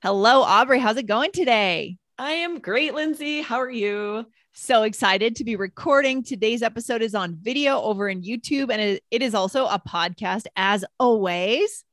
Hello, Aubrey. How's it going today? I am great, Lindsay. How are you? So excited to be recording. Today's episode is on video over in YouTube, and it is also a podcast as always.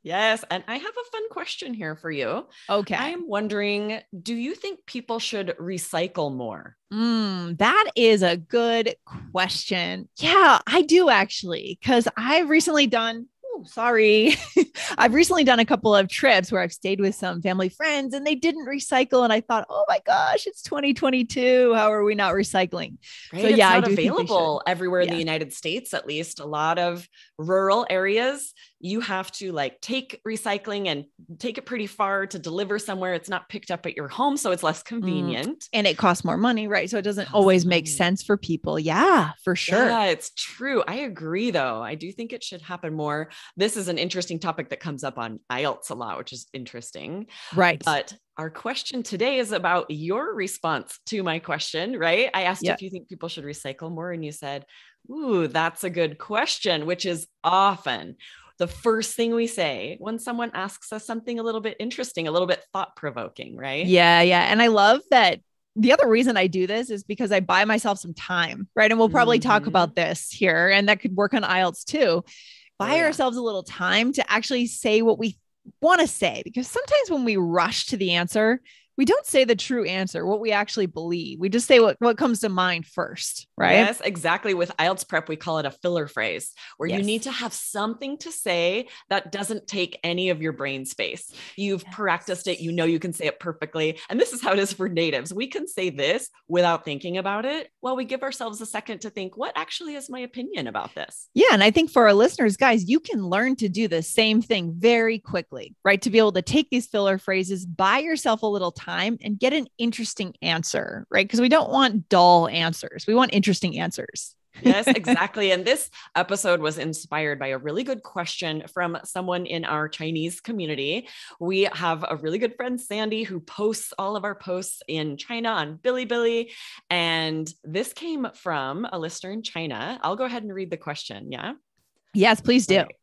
Yes, and I have a fun question here for you. I Okay. am wondering, do you think people should recycle more? That is a good question. Yeah, I do actually, because I've recently done, oh, sorry. I've recently done a couple of trips where I've stayed with some family friends and they didn't recycle. And I thought, oh my gosh, it's 2022. How are we not recycling? So, Right? It's yeah, I not do think they should. available everywhere in the Yeah. United States, at least. A lot of rural areas, you have to like take recycling and take it pretty far to deliver somewhere. It's not picked up at your home, so it's less Mm, convenient. and it costs more money, right? So it doesn't Costs always make money. sense for people. Yeah, for sure. Yeah, it's true. I agree, though. I do think it should happen more. This is an interesting topic that comes up on IELTS a lot, which is interesting. Right. But our question today is about your response to my question, right? I asked Yeah. if you think people should recycle more, and you said, ooh, that's a good question, which is often the first thing we say when someone asks us something a little bit interesting, a little bit thought provoking, right? Yeah. Yeah. And I love that. The other reason I do this is because I buy myself some time, right? And we'll probably talk Mm-hmm. about this here, and that could work on IELTS too. Oh, Buy yeah. ourselves a little time to actually say what we want to say, because sometimes when we rush to the answer, we don't say the true answer, what we actually believe. We just say what comes to mind first, right? Yes, exactly. With IELTS prep, we call it a filler phrase, where you need Yes. to have something to say that doesn't take any of your brain space. You've practiced it, you Yes. know you can say it perfectly. And this is how it is for natives. We can say this without thinking about it while we give ourselves a second to think, what actually is my opinion about this? Yeah. And I think for our listeners, guys, you can learn to do the same thing very quickly, right? To be able to take these filler phrases, buy yourself a little time and get an interesting answer, right? Because we don't want dull answers. We want interesting answers. Yes, exactly. And this episode was inspired by a really good question from someone in our Chinese community. We have a really good friend, Sandy, who posts all of our posts in China on Bilibili. And this came from a listener in China. I'll go ahead and read the question. Yeah. Yes, please All do. right.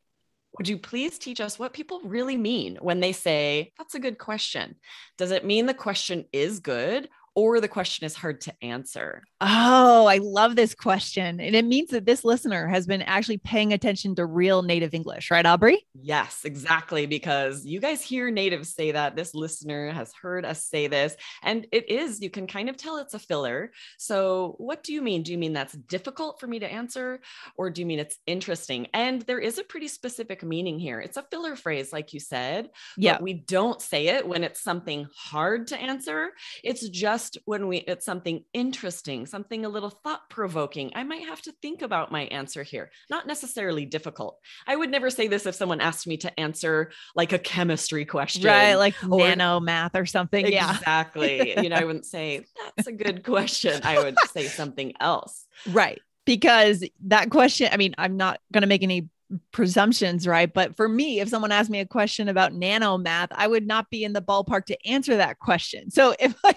Would you please teach us what people really mean when they say, that's a good question? Does it mean the question is good or the question is hard to answer? Oh, I love this question. And it means that this listener has been actually paying attention to real native English, right, Aubrey? Yes, exactly. Because you guys hear natives say that. This listener has heard us say this. And it is, you can kind of tell it's a filler. So, what do you mean? Do you mean that's difficult for me to answer? Or do you mean it's interesting? And there is a pretty specific meaning here. It's a filler phrase, like you said, Yeah. but we don't say it when it's something hard to answer. It's just when it's something interesting, something a little thought provoking. I might have to think about my answer here, not necessarily difficult. I would never say this if someone asked me to answer like a chemistry Right. question Like or nano math or something. Yeah. exactly. I wouldn't say that's a good question. I would say something else. Right. Because that question, I mean, I'm not going to make any presumptions, right? But for me, if someone asked me a question about nano math, I would not be in the ballpark to answer that question. So if I,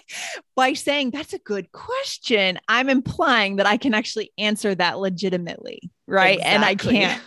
by saying that's a good question, I'm implying that I can actually answer that legitimately, right? And I Exactly. can't.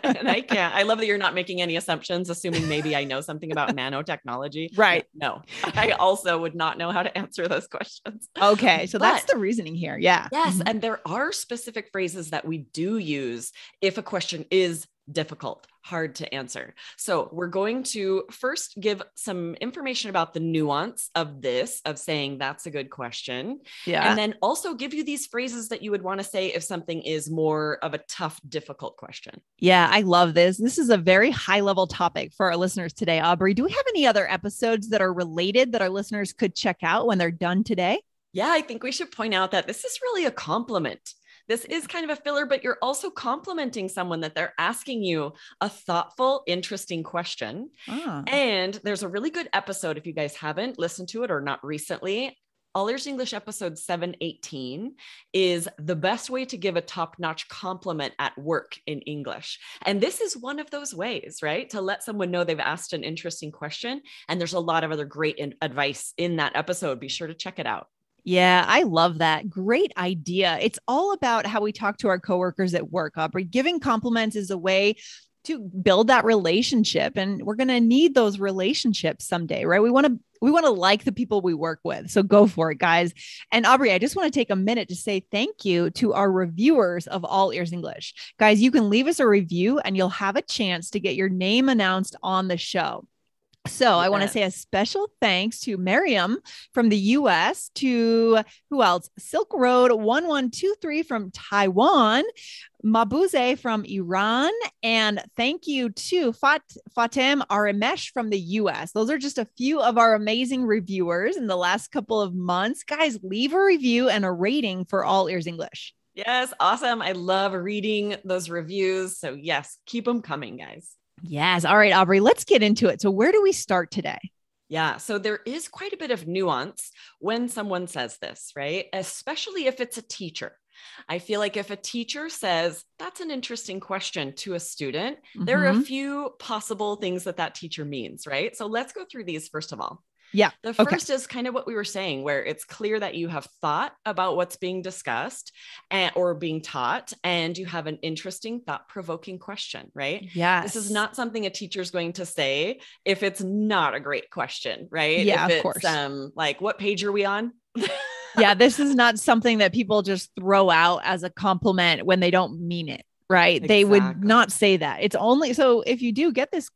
And I can't. I love that you're not making any assumptions, assuming maybe I know something about nanotechnology. Yeah, Right. no, I also would not know how to answer those questions. Okay. So that's But the reasoning here. Yeah. yes, Mhm. and there are specific phrases that we do use if a question is difficult, hard to answer. So we're going to first give some information about the nuance of this, of saying that's a good question. Yeah. And then also give you these phrases that you would want to say if something is more of a tough, difficult question. Yeah. I love this. This is a very high level topic for our listeners today. Aubrey, do we have any other episodes that are related that our listeners could check out when they're done today? Yeah, I think we should point out that this is really a compliment. This is kind of a filler, but you're also complimenting someone that they're asking you a thoughtful, interesting question. Ah. And there's a really good episode, if you guys haven't listened to it or not recently. All Ears English episode 718 is the best way to give a top-notch compliment at work in English. And this is one of those ways, right? To let someone know they've asked an interesting question. And there's a lot of other great advice in that episode. Be sure to check it out. Yeah, I love that. Great idea. It's all about how we talk to our coworkers at work, Aubrey. Giving compliments is a way to build that relationship. And we're going to need those relationships someday, right? We want to like the people we work with. So go for it, guys. And Aubrey, I just want to take a minute to say thank you to our reviewers of All Ears English. Guys, you can leave us a review and you'll have a chance to get your name announced on the show. So I want to say a special thanks to Miriam from the US, to who else? Silk Road 1123 from Taiwan, Mabuze from Iran, and thank you to Fatem Aramesh from the US. Those are just a few of our amazing reviewers in the last couple of months. Guys, leave a review and a rating for All Ears English. Yes, awesome. I love reading those reviews. So yes, keep them coming, guys. Yes. All right, Aubrey, let's get into it. So where do we start today? Yeah. So there is quite a bit of nuance when someone says this, right? Especially if it's a teacher. I feel like if a teacher says, that's an interesting question to a student, there are a few possible things that teacher means, right? So let's go through these first of all. Yeah. The first is kind of what we were saying, where it's clear that you have thought about what's being discussed or being taught, and you have an interesting, thought-provoking question, right? Yeah. This is not something a teacher is going to say if it's not a great question, right? Yeah, if of course. Like, what page are we on? Yeah, this is not something that people just throw out as a compliment when they don't mean it, right? Exactly. They would not say that. It's only so if you do get this,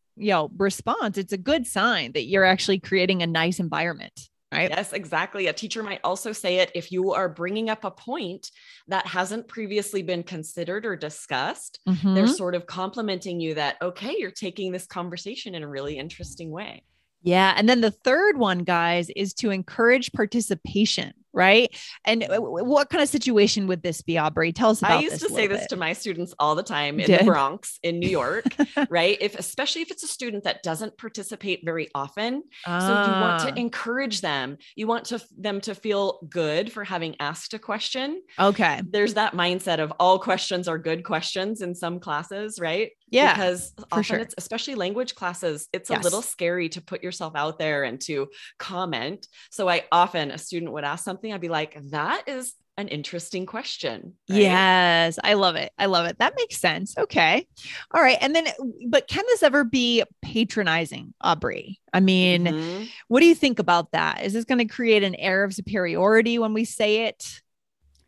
response, it's a good sign that you're actually creating a nice environment, right? Yes, exactly. A teacher might also say it if you are bringing up a point that hasn't previously been considered or discussed. They're sort of complimenting you that, okay, you're taking this conversation in a really interesting way. Yeah. And then the third one, guys, is to encourage participation, right? And what kind of situation would this be, Aubrey? Tell us about this. I used to say this to my students all the time in the Bronx, in New York, right? Especially if it's a student that doesn't participate very often. So you want to encourage them. You want them to feel good for having asked a question. Okay. There's that mindset of all questions are good questions in some classes, right? Yeah, because often it's especially language classes, it's a little scary to put yourself out there and to comment. So a student would ask something, I'd be like, that is an interesting question. Right? Yes. I love it. I love it. That makes sense. Okay. All right. And then, but can this ever be patronizing, Aubrey? I mean, what do you think about that? Is this going to create an air of superiority when we say it?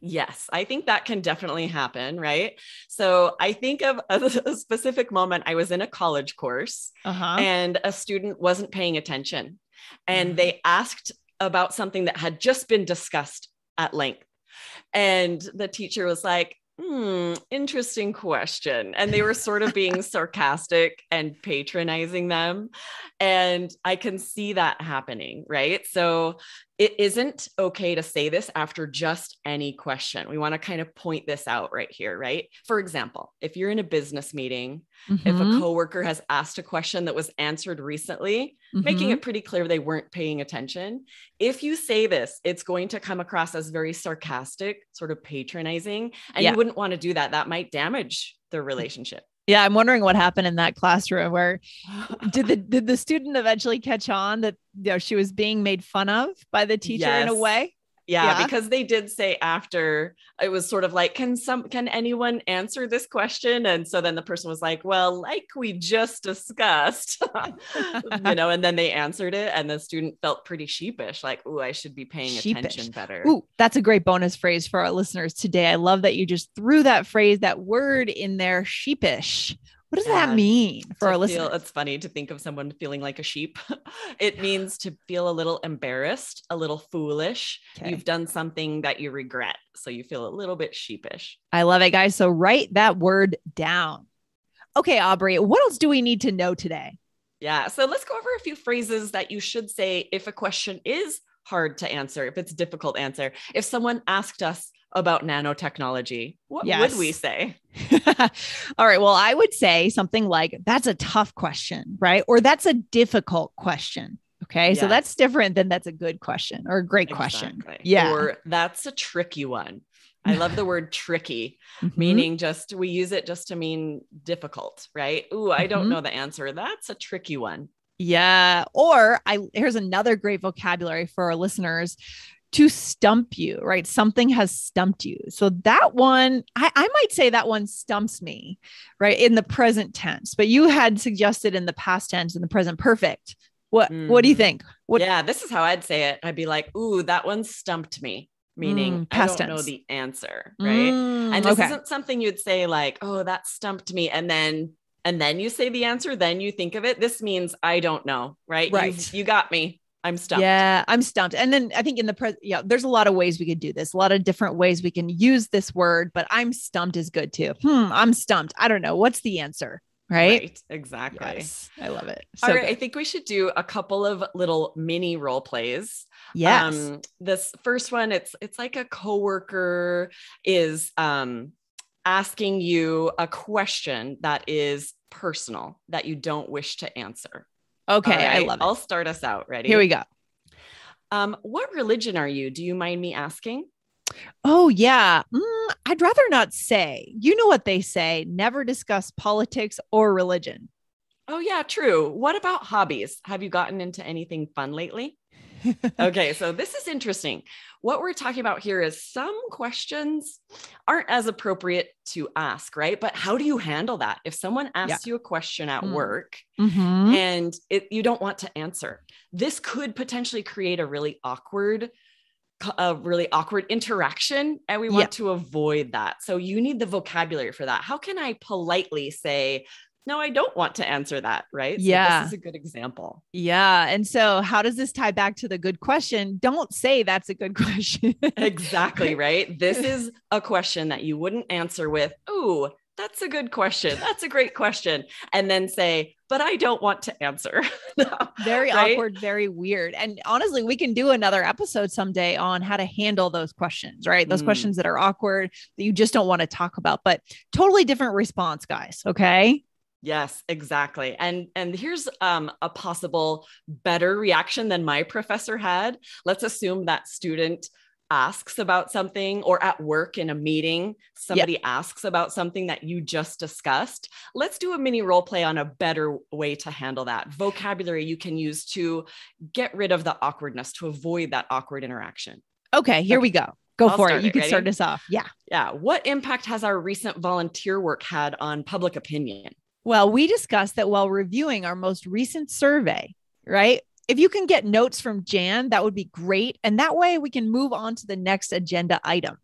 Yes, I think that can definitely happen, right? So I think of a specific moment. I was in a college course and a student wasn't paying attention, and they asked about something that had just been discussed at length. And the teacher was like, interesting question. And they were sort of being sarcastic and patronizing them. And I can see that happening, right? So it isn't okay to say this after just any question. We want to kind of point this out right here, right? For example, if you're in a business meeting, if a coworker has asked a question that was answered recently, making it pretty clear they weren't paying attention. If you say this, it's going to come across as very sarcastic, sort of patronizing, and you wouldn't want to do that. That might damage the relationship. Yeah, I'm wondering what happened in that classroom where did the student eventually catch on that she was being made fun of by the teacher in a way? Yeah, because they did say after, it was sort of like, can anyone answer this question? And so then the person was like, well, like we just discussed, and then they answered it, and the student felt pretty sheepish, like, ooh, I should be paying attention better. Ooh, that's a great bonus phrase for our listeners today. I love that you just threw that phrase, that word in there, sheepish. What does that mean for our listeners? It's funny to think of someone feeling like a sheep. It means to feel a little embarrassed, a little foolish. Okay. You've done something that you regret, so you feel a little bit sheepish. I love it, guys. So write that word down. Okay, Aubrey, what else do we need to know today? Yeah, so let's go over a few phrases that you should say if a question is hard to answer, if it's a difficult answer. If someone asked us about nanotechnology, what would we say? All right. Well, I would say something like, that's a tough question, right? Or that's a difficult question. Okay. Yes. So that's different than that's a good question or a great question. Yeah. Or that's a tricky one. I love the word tricky, meaning we use it just to mean difficult, right? Ooh, I don't know the answer. That's a tricky one. Yeah. Or here's another great vocabulary for our listeners. to stump you, right? Something has stumped you. So that one, I might say that one stumps me, right? In the present tense, but you had suggested in the past tense, in the present perfect. What do you think? Yeah, this is how I'd say it. I'd be like, ooh, that one stumped me. Meaning I don't know the answer, right? And this isn't something you'd say like, oh, that stumped me. And then you say the answer, then you think of it. This means I don't know, right? You got me. I'm stumped. Yeah, I'm stumped. And then I think in the present, there's a lot of ways we could do this, a lot of different ways we can use this word, but I'm stumped is good too. I'm stumped. I don't know. What's the answer? Right? Exactly. Yes, I love it. So all right. Good. I think we should do a couple of little mini role plays. Yes. This first one, it's like a coworker is asking you a question that is personal that you don't wish to answer. Okay. Right, I love it. I'll start us out. Ready? Here we go. What religion are you? Do you mind me asking? Oh, yeah. I'd rather not say. You know what they say, never discuss politics or religion. Oh, yeah, true. What about hobbies? Have you gotten into anything fun lately? Okay, so this is interesting. What we're talking about here is some questions aren't as appropriate to ask, right? But how do you handle that? If someone asks you a question at work and you don't want to answer, this could potentially create a really awkward interaction, and we want to avoid that. So you need the vocabulary for that. How can I politely say, no, I don't want to answer that, right? Yeah. So this is a good example. Yeah. And so how does this tie back to the good question? Don't say that's a good question. Exactly, right? This is a question that you wouldn't answer with, "Ooh, that's a good question. That's a great question." And then say, "But I don't want to answer." Very awkward, very weird. And honestly, we can do another episode someday on how to handle those questions, right? Those questions that are awkward, that you just don't want to talk about, but totally different response, guys. Okay. Yes, exactly. And here's a possible better reaction than my professor had. Let's assume that student asks about something, or at work in a meeting, somebody asks about something that you just discussed. Let's do a mini role play on a better way to handle that. Vocabulary you can use to get rid of the awkwardness, to avoid that awkward interaction. Okay, here we go. I'll for it. You can start us off. Yeah. Yeah. What impact has our recent volunteer work had on public opinion? Well, we discussed that while reviewing our most recent survey, right? If you can get notes from Jan, that would be great. And that way we can move on to the next agenda item.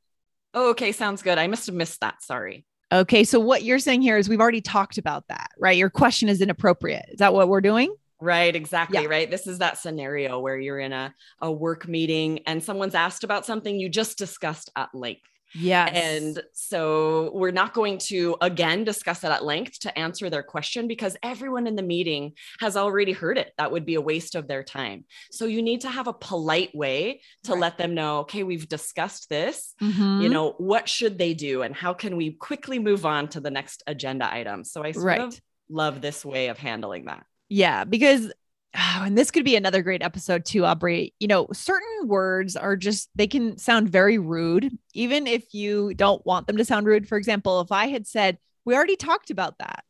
Oh, okay. Sounds good. I must have missed that. Sorry. Okay. So what you're saying here is we've already talked about that, right? Your question is inappropriate. Is that what we're doing? Right. Exactly. Yeah. Right. This is that scenario where you're in a work meeting and someone's asked about something you just discussed at length. Yes. And so we're not going to, again, discuss that at length to answer their question because everyone in the meeting has already heard it. That would be a waste of their time. So you need to have a polite way to let them know, okay, we've discussed this, you know, what should they do and how can we quickly move on to the next agenda item? So I sort of love this way of handling that. Yeah, because and this could be another great episode too, Aubrey. You know, certain words are just, they can sound very rude, even if you don't want them to sound rude. For example, if I had said, we already talked about that,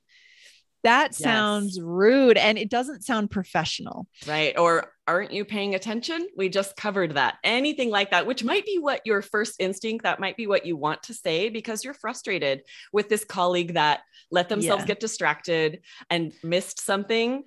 that sounds rude and it doesn't sound professional. Right. Or aren't you paying attention? We just covered that. Anything like that, which might be what your first instinct, that might be what you want to say because you're frustrated with this colleague that let themselves get distracted and missed something.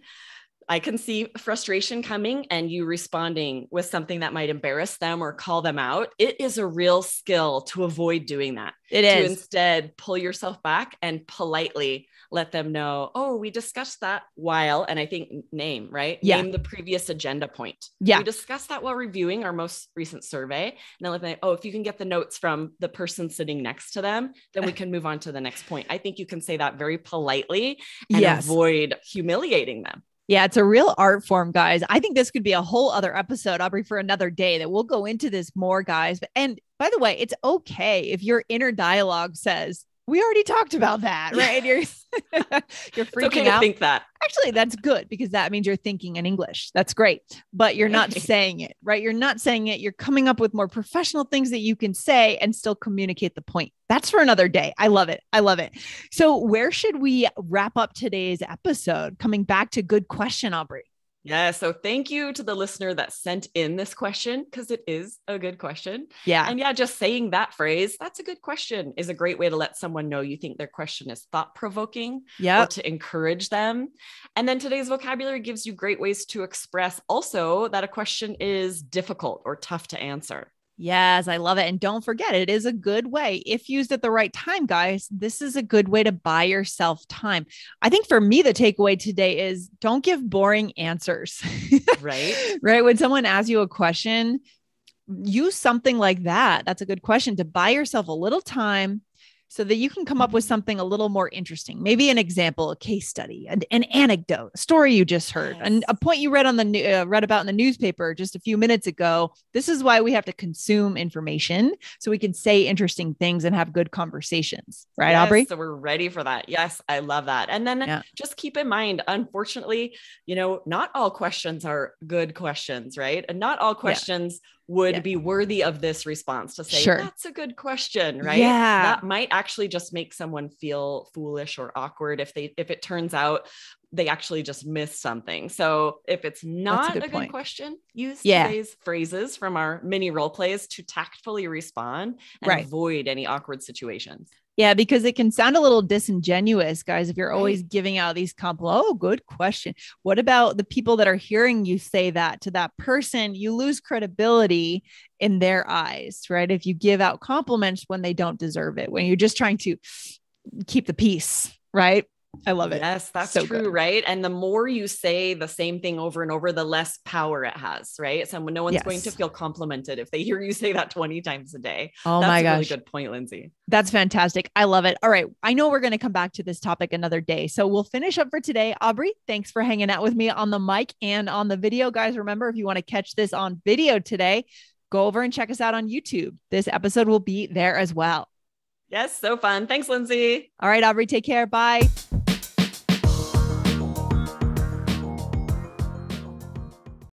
I can see frustration coming and you responding with something that might embarrass them or call them out. It is a real skill to avoid doing that. It is. To instead pull yourself back and politely let them know, oh, we discussed that while, and I think name, right? Yeah. Name the previous agenda point. Yeah. We discussed that while reviewing our most recent survey. And then let them know, oh, if you can get the notes from the person sitting next to them, then we can move on to the next point. I think you can say that very politely and avoid humiliating them. Yeah, it's a real art form, guys. I think this could be a whole other episode, Aubrey, for another day that we'll go into this more, guys. And by the way, it's okay if your inner dialogue says, we already talked about that, right? You're freaking okay out. To think that. Actually, that's good because that means you're thinking in English. That's great. But you're not saying it, right? You're not saying it. You're coming up with more professional things that you can say and still communicate the point. That's for another day. I love it. I love it. So where should we wrap up today's episode? Coming back to good question, Aubrey. Yeah. So thank you to the listener that sent in this question, because it is a good question. Yeah. And yeah, just saying that phrase, that's a good question, is a great way to let someone know you think their question is thought-provoking or to encourage them. And then today's vocabulary gives you great ways to express also that a question is difficult or tough to answer. Yes, I love it. And don't forget, it is a good way. If used at the right time, guys, this is a good way to buy yourself time. I think for me, the takeaway today is don't give boring answers. Right. Right. When someone asks you a question, use something like that. That's a good question to buy yourself a little time so that you can come up with something a little more interesting. Maybe an example, a case study, an anecdote, a story you just heard, and a point you read on the read about in the newspaper just a few minutes ago. This is why we have to consume information so we can say interesting things and have good conversations. Right, Aubrey? So we're ready for that. Yes, I love that. And then just keep in mind, unfortunately, not all questions are good questions, right? And not all questions would be worthy of this response to say, that's a good question, right? Yeah. That might actually just make someone feel foolish or awkward if it turns out they actually just missed something. So if it's not a good question, use today's phrases from our mini role plays to tactfully respond and avoid any awkward situations. Yeah, because it can sound a little disingenuous, guys, if you're always giving out these compliments. Oh, good question. What about the people that are hearing you say that to that person? You lose credibility in their eyes, right? If you give out compliments when they don't deserve it, when you're just trying to keep the peace, right? I love it. Yes, that's so true, right? And the more you say the same thing over and over, the less power it has, right? So no one's going to feel complimented if they hear you say that 20 times a day. Oh that's my gosh. A really good point, Lindsay. That's fantastic. I love it. All right. I know we're going to come back to this topic another day. So we'll finish up for today. Aubrey, thanks for hanging out with me on the mic and on the video. Guys, remember, if you want to catch this on video today, go over and check us out on YouTube. This episode will be there as well. Yes, so fun. Thanks, Lindsay. All right, Aubrey, take care. Bye.